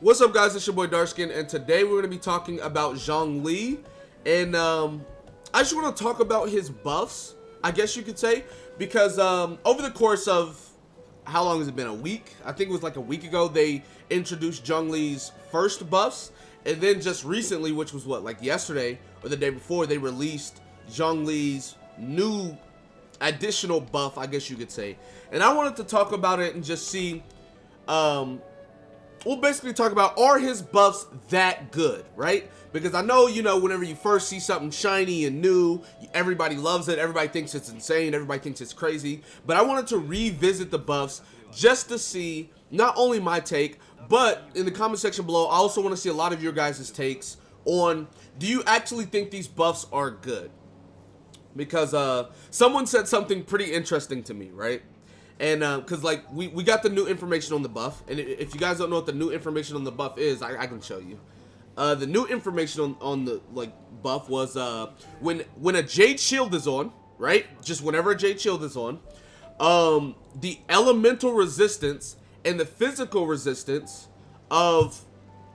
What's up, guys? It's your boy Darkskin, and today we're going to be talking about Zhongli. And I just want to talk about his buffs, I guess you could say, because over the course of, how long has it been, a week? I think it was like a week ago, they introduced Zhongli's first buffs, and then just recently, which was what, like yesterday or the day before, they released Zhongli's new additional buff, I guess you could say. And I wanted to talk about it and just see, we'll basically talk about, are his buffs that good, right? Because I know, you know, whenever you first see something shiny and new, everybody loves it, everybody thinks it's insane, everybody thinks it's crazy. But I wanted to revisit the buffs just to see not only my take, but in the comment section below, I also want to see a lot of your guys' takes on, do you actually think these buffs are good? Because someone said something pretty interesting to me, right? And because like we got the new information on the buff, and if you guys don't know what the new information on the buff is, I can show you. The new information on the buff was when a Jade Shield is on, right? Just whenever a Jade Shield is on, the elemental resistance and the physical resistance of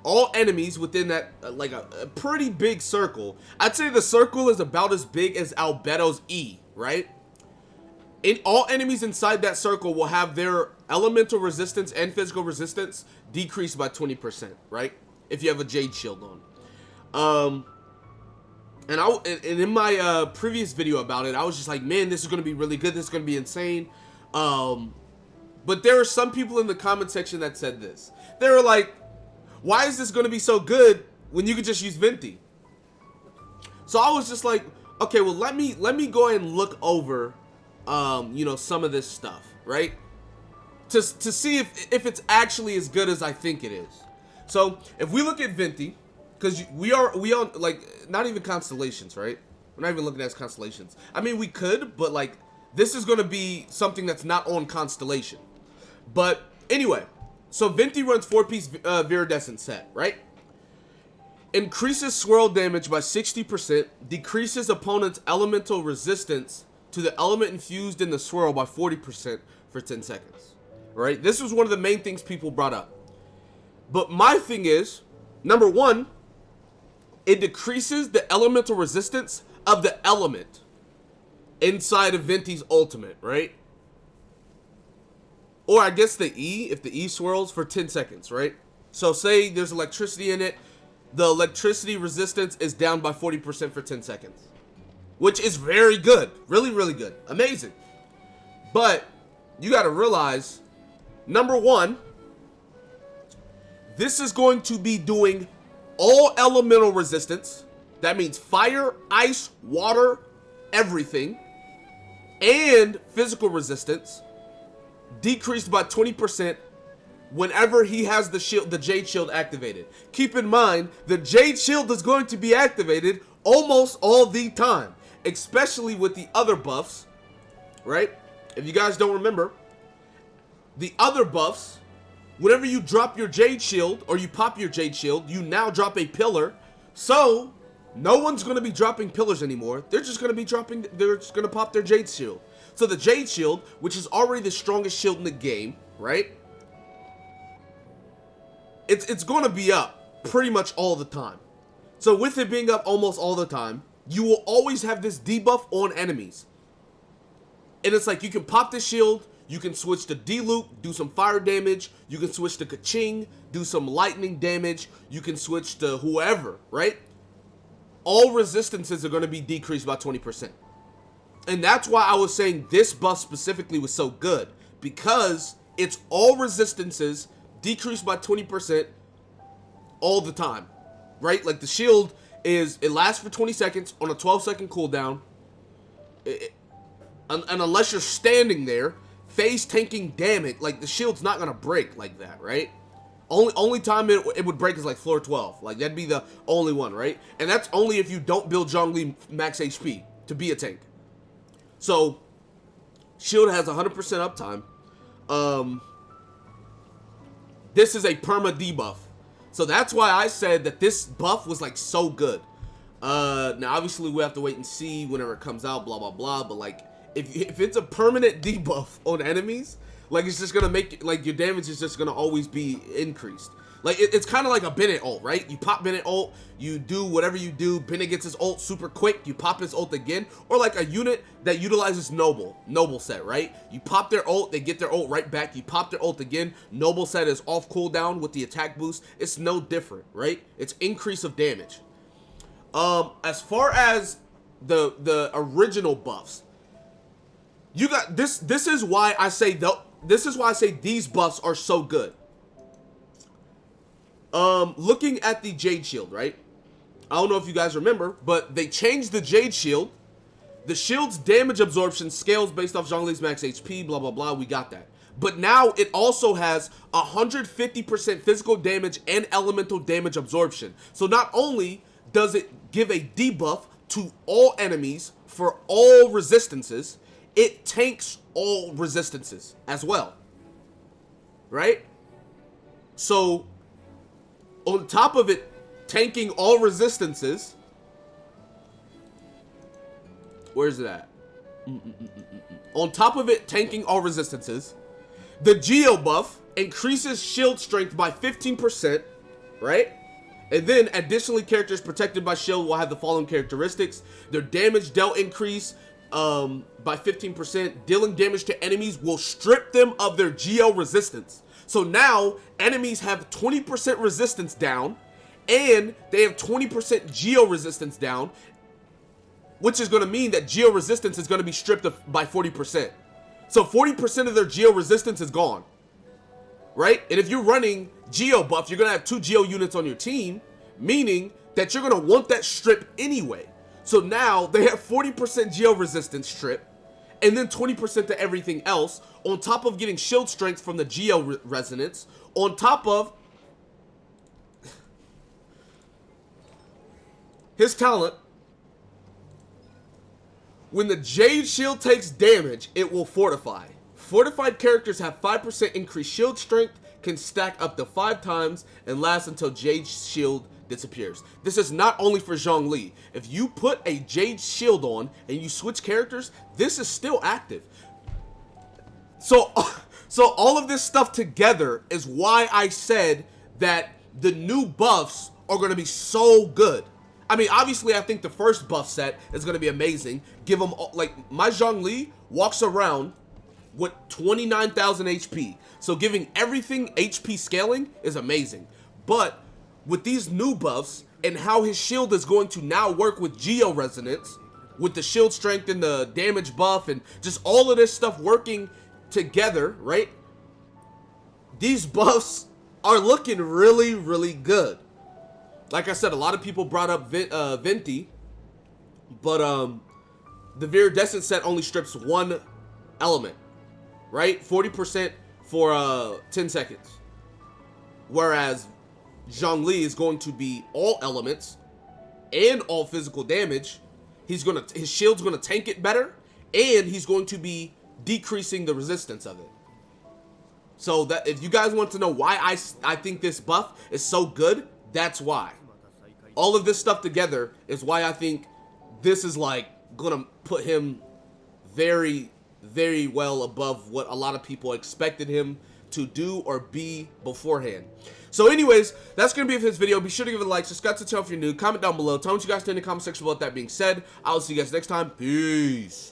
all enemies within that like a pretty big circle. I'd say the circle is about as big as Albedo's E, right? All enemies inside that circle will have their elemental resistance and physical resistance decreased by 20%, right? If you have a Jade Shield on. And in my previous video about it, I was just like, man, this is going to be really good. This is going to be insane. But there are some people in the comment section that said this. They were like, why is this going to be so good when you could just use Venti? So I was just like, okay, well, let me go ahead and look over you know, some of this stuff, right? To see if it's actually as good as I think it is. So if we look at Venti, because we on like not even constellations, right? We're not even looking at constellations. I mean, we could, but like this is going to be something that's not on constellation. But anyway, so Venti runs 4-piece Viridescent set, right? Increases swirl damage by 60%, decreases opponent's elemental resistance to the element infused in the swirl by 40% for 10 seconds, right? This was one of the main things people brought up. But my thing is, number one, it decreases the elemental resistance of the element inside of Venti's ultimate, right? Or I guess the E, if the E swirls for 10 seconds, right? So say there's electricity in it, the electricity resistance is down by 40% for 10 seconds. Which is very good. Really, really good. Amazing. But you got to realize, number one, this is going to be doing all elemental resistance. That means fire, ice, water, everything. And physical resistance decreased by 20% whenever he has the shield, the Jade Shield activated. Keep in mind, the Jade Shield is going to be activated almost all the time. Especially with the other buffs, right? If you guys don't remember, the other buffs, whenever you drop your Jade Shield or you pop your Jade Shield, you now drop a pillar. So no one's going to be dropping pillars anymore. They're just going to be dropping, they're just going to pop their Jade Shield. So the Jade Shield, which is already the strongest shield in the game, right? It's going to be up pretty much all the time. So with it being up almost all the time, you will always have this debuff on enemies. And it's like you can pop the shield, you can switch to D-Loop, do some fire damage, you can switch to Kaching, do some lightning damage, you can switch to whoever, right? All resistances are going to be decreased by 20%. And that's why I was saying this buff specifically was so good. Because it's all resistances decreased by 20% all the time. Right? Like the shield it lasts for 20 seconds on a 12-second cooldown. And unless you're standing there, phase tanking damage, like the shield's not gonna break like that, right? Only time it would break is like floor 12. Like that'd be the only one, right? And that's only if you don't build Zhongli max HP to be a tank. So shield has 100% uptime. This is a perma debuff. So that's why I said that this buff was like so good. Now obviously we have to wait and see whenever it comes out, blah blah blah. But like if it's a permanent debuff on enemies, like it's just gonna make like your damage is just gonna always be increased. Like, it's kind of like a Bennett ult, right? You pop Bennett ult, you do whatever you do, Bennett gets his ult super quick, you pop his ult again, or like a unit that utilizes Noble set, right? You pop their ult, they get their ult right back, you pop their ult again, Noble set is off cooldown with the attack boost. It's no different, right? It's increase of damage. As far as the original buffs, you got this is why I say these buffs are so good. Looking at the Jade Shield, right? I don't know if you guys remember, but they changed the Jade Shield. The shield's damage absorption scales based off Zhongli's max HP, blah, blah, blah. We got that. But now it also has 150% physical damage and elemental damage absorption. So not only does it give a debuff to all enemies for all resistances, it tanks all resistances as well. Right? So on top of it tanking all resistances, where's it at? On top of it tanking all resistances, the Geo buff increases shield strength by 15%, right? And then additionally, characters protected by shield will have the following characteristics. Their damage dealt increase by 15%. Dealing damage to enemies will strip them of their Geo resistance. So now enemies have 20% resistance down, and they have 20% Geo resistance down, which is going to mean that Geo resistance is going to be stripped by 40%. So 40% of their Geo resistance is gone, right? And if you're running Geo buff, you're going to have 2 Geo units on your team, meaning that you're going to want that strip anyway. So now they have 40% Geo resistance strip, and then 20% to everything else, on top of getting shield strength from the Geo resonance, on top of his talent. When the Jade Shield takes damage, it will fortify. Fortified characters have 5% increased shield strength, can stack up to 5 times, and last until Jade Shield disappears. This is not only for Zhongli. If you put a Jade Shield on and you switch characters, this is still active. So all of this stuff together is why I said that the new buffs are going to be so good. I mean, obviously, I think the first buff set is going to be amazing. Give them, like, my Zhongli walks around with 29,000 HP. So giving everything HP scaling is amazing. But with these new buffs and how his shield is going to now work with Geo Resonance, with the shield strength and the damage buff and just all of this stuff working together, right? These buffs are looking really, really good. Like I said, a lot of people brought up Venti, but the Viridescent set only strips 1 element, right? 40% for 10 seconds. Whereas Zhongli is going to be all elements and all physical damage. His shield's gonna tank it better, and he's going to be decreasing the resistance of it. So that if you guys want to know why I think this buff is so good, that's why. All of this stuff together is why I think this is like gonna put him very, very well above what a lot of people expected him to do or be beforehand. So anyways, that's gonna be it for this video. Be sure to give it a like, subscribe to the channel if you're new, comment down below, tell me what you guys think in the comment section. About that being said, I will see you guys next time. Peace.